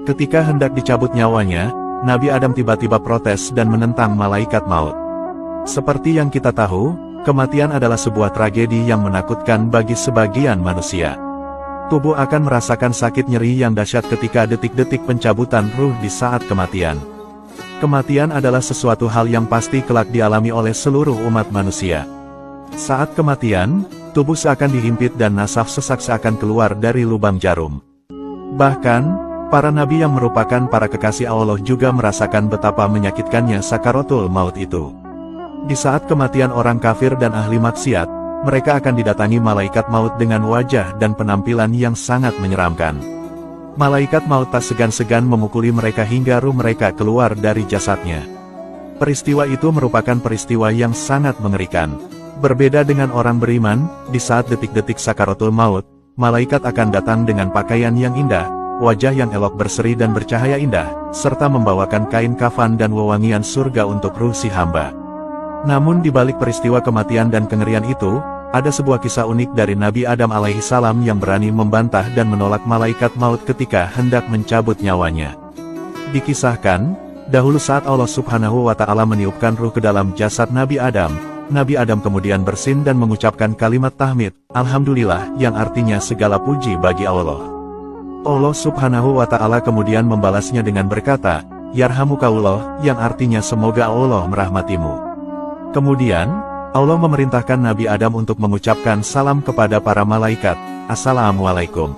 Ketika hendak dicabut nyawanya, Nabi Adam tiba-tiba protes dan menentang malaikat maut. Seperti yang kita tahu, kematian adalah sebuah tragedi yang menakutkan bagi sebagian manusia. Tubuh akan merasakan sakit nyeri yang dahsyat ketika detik-detik pencabutan ruh di saat kematian. Kematian adalah sesuatu hal yang pasti kelak dialami oleh seluruh umat manusia. Saat kematian, tubuh seakan dihimpit dan nafas sesak seakan keluar dari lubang jarum. Bahkan, para nabi yang merupakan para kekasih Allah juga merasakan betapa menyakitkannya sakaratul maut itu. Di saat kematian orang kafir dan ahli maksiat, mereka akan didatangi malaikat maut dengan wajah dan penampilan yang sangat menyeramkan. Malaikat maut tak segan-segan memukuli mereka hingga ruh mereka keluar dari jasadnya. Peristiwa itu merupakan peristiwa yang sangat mengerikan. Berbeda dengan orang beriman, di saat detik-detik sakaratul maut, malaikat akan datang dengan pakaian yang indah, wajah yang elok berseri dan bercahaya indah, serta membawakan kain kafan dan wewangian surga untuk ruh si hamba. Namun di balik peristiwa kematian dan kengerian itu, ada sebuah kisah unik dari Nabi Adam alaihissalam yang berani membantah dan menolak malaikat maut ketika hendak mencabut nyawanya. Dikisahkan, dahulu saat Allah Subhanahu wa Ta'ala meniupkan ruh ke dalam jasad Nabi Adam kemudian bersin dan mengucapkan kalimat tahmid, Alhamdulillah, yang artinya segala puji bagi Allah. Allah Subhanahu wa Ta'ala kemudian membalasnya dengan berkata, Yarhamukallah, yang artinya semoga Allah merahmatimu. Kemudian, Allah memerintahkan Nabi Adam untuk mengucapkan salam kepada para malaikat, Assalamualaikum.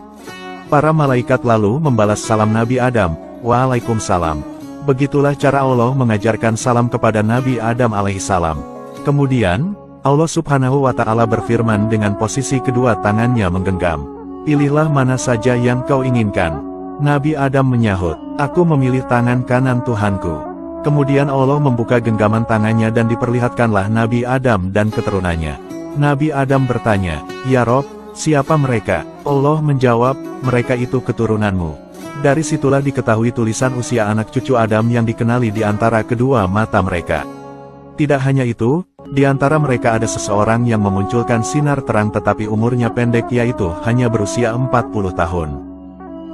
Para malaikat lalu membalas salam Nabi Adam, Waalaikumsalam. Begitulah cara Allah mengajarkan salam kepada Nabi Adam alaihissalam. Kemudian, Allah Subhanahu wa Ta'ala berfirman dengan posisi kedua tangannya menggenggam, pilihlah mana saja yang kau inginkan. Nabi Adam menyahut, aku memilih tangan kanan Tuhanku. Kemudian Allah membuka genggaman tangannya dan diperlihatkanlah Nabi Adam dan keturunannya. Nabi Adam bertanya, Ya Rob, siapa mereka? Allah menjawab, mereka itu keturunanmu. Dari situlah diketahui tulisan usia anak cucu Adam yang dikenali di antara kedua mata mereka. Tidak hanya itu, di antara mereka ada seseorang yang memunculkan sinar terang tetapi umurnya pendek yaitu hanya berusia 40 tahun.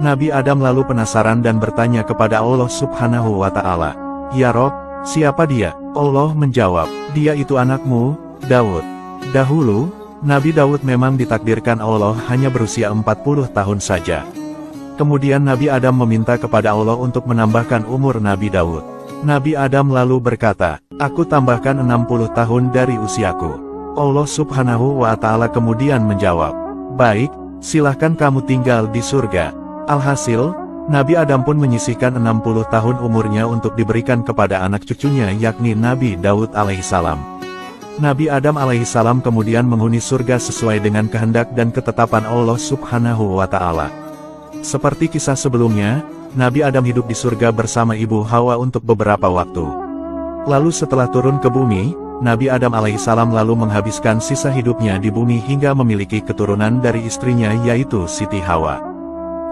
Nabi Adam lalu penasaran dan bertanya kepada Allah Subhanahu wa Ta'ala, Ya Rob, siapa dia? Allah menjawab, dia itu anakmu, Daud. Dahulu, Nabi Daud memang ditakdirkan Allah hanya berusia 40 tahun saja. Kemudian Nabi Adam meminta kepada Allah untuk menambahkan umur Nabi Daud. Nabi Adam lalu berkata, aku tambahkan 60 tahun dari usiaku. Allah Subhanahu wa Ta'ala kemudian menjawab, baik, silahkan kamu tinggal di surga. Alhasil, Nabi Adam pun menyisihkan 60 tahun umurnya untuk diberikan kepada anak cucunya yakni Nabi Daud alaihissalam. Nabi Adam alaihissalam kemudian menghuni surga sesuai dengan kehendak dan ketetapan Allah Subhanahu wa Ta'ala. Seperti kisah sebelumnya, Nabi Adam hidup di surga bersama ibu Hawa untuk beberapa waktu. Lalu setelah turun ke bumi, Nabi Adam alaihissalam lalu menghabiskan sisa hidupnya di bumi hingga memiliki keturunan dari istrinya yaitu Siti Hawa.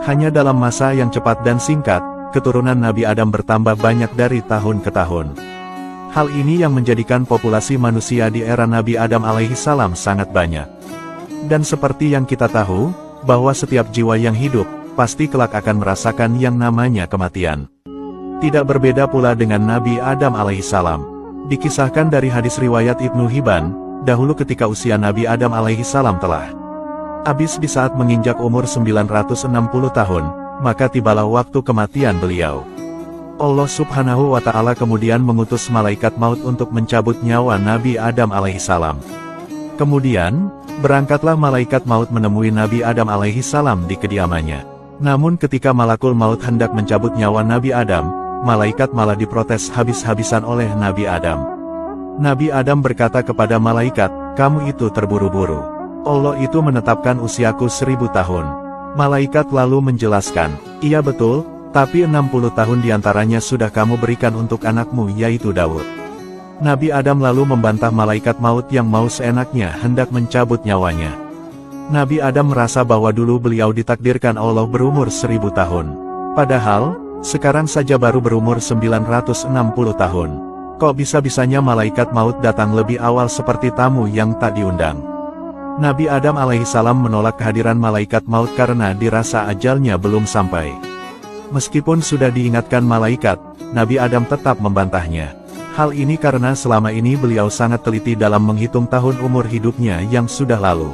Hanya dalam masa yang cepat dan singkat, keturunan Nabi Adam bertambah banyak dari tahun ke tahun. Hal ini yang menjadikan populasi manusia di era Nabi Adam alaihissalam sangat banyak. Dan seperti yang kita tahu, bahwa setiap jiwa yang hidup, pasti kelak akan merasakan yang namanya kematian. Tidak berbeda pula dengan Nabi Adam alaihissalam. Dikisahkan dari hadis riwayat Ibnu Hibban, dahulu ketika usia Nabi Adam alaihissalam telah habis di saat menginjak umur 960 tahun, maka tibalah waktu kematian beliau. Allah Subhanahu wa Ta'ala kemudian mengutus malaikat maut untuk mencabut nyawa Nabi Adam alaihissalam. Kemudian, berangkatlah malaikat maut menemui Nabi Adam alaihissalam di kediamannya. Namun ketika malakul maut hendak mencabut nyawa Nabi Adam, malaikat malah diprotes habis-habisan oleh Nabi Adam. Nabi Adam berkata kepada malaikat, kamu itu terburu-buru. Allah itu menetapkan usiaku 1000 tahun. Malaikat lalu menjelaskan, iya betul, tapi 60 tahun diantaranya sudah kamu berikan untuk anakmu yaitu Daud. Nabi Adam lalu membantah malaikat maut yang mau seenaknya hendak mencabut nyawanya. Nabi Adam merasa bahwa dulu beliau ditakdirkan Allah berumur 1000 tahun. Padahal, sekarang saja baru berumur 960 tahun. Kok bisa-bisanya malaikat maut datang lebih awal seperti tamu yang tak diundang? Nabi Adam alaihissalam menolak kehadiran malaikat maut karena dirasa ajalnya belum sampai. Meskipun sudah diingatkan malaikat, Nabi Adam tetap membantahnya. Hal ini karena selama ini beliau sangat teliti dalam menghitung tahun umur hidupnya yang sudah lalu.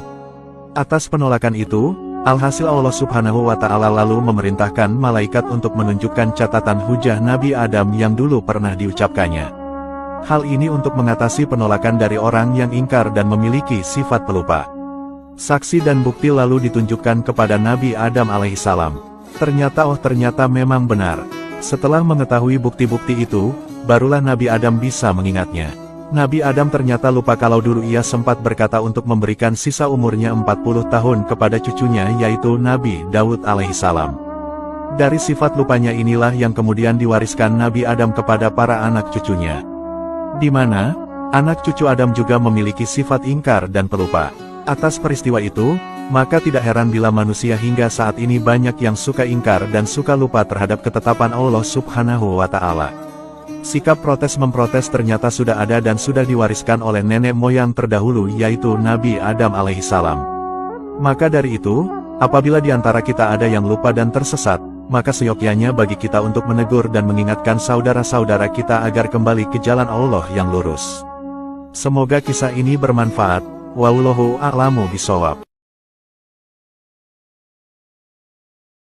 Atas penolakan itu, alhasil Allah Subhanahu wa Ta'ala lalu memerintahkan malaikat untuk menunjukkan catatan hujah Nabi Adam yang dulu pernah diucapkannya. Hal ini untuk mengatasi penolakan dari orang yang ingkar dan memiliki sifat pelupa. Saksi dan bukti lalu ditunjukkan kepada Nabi Adam alaihissalam. Ternyata memang benar. Setelah mengetahui bukti-bukti itu, barulah Nabi Adam bisa mengingatnya. Nabi Adam ternyata lupa kalau dulu ia sempat berkata untuk memberikan sisa umurnya 40 tahun kepada cucunya yaitu Nabi Daud alaihissalam. Dari sifat lupanya inilah yang kemudian diwariskan Nabi Adam kepada para anak cucunya. Di mana, anak cucu Adam juga memiliki sifat ingkar dan pelupa. Atas peristiwa itu, maka tidak heran bila manusia hingga saat ini banyak yang suka ingkar dan suka lupa terhadap ketetapan Allah Subhanahu wa Ta'ala. Sikap protes-memprotes ternyata sudah ada dan sudah diwariskan oleh nenek moyang terdahulu yaitu Nabi Adam alaihissalam. Maka dari itu, apabila di antara kita ada yang lupa dan tersesat, maka seyogyanya bagi kita untuk menegur dan mengingatkan saudara-saudara kita agar kembali ke jalan Allah yang lurus. Semoga kisah ini bermanfaat. Wallahu a'lamu bishawab.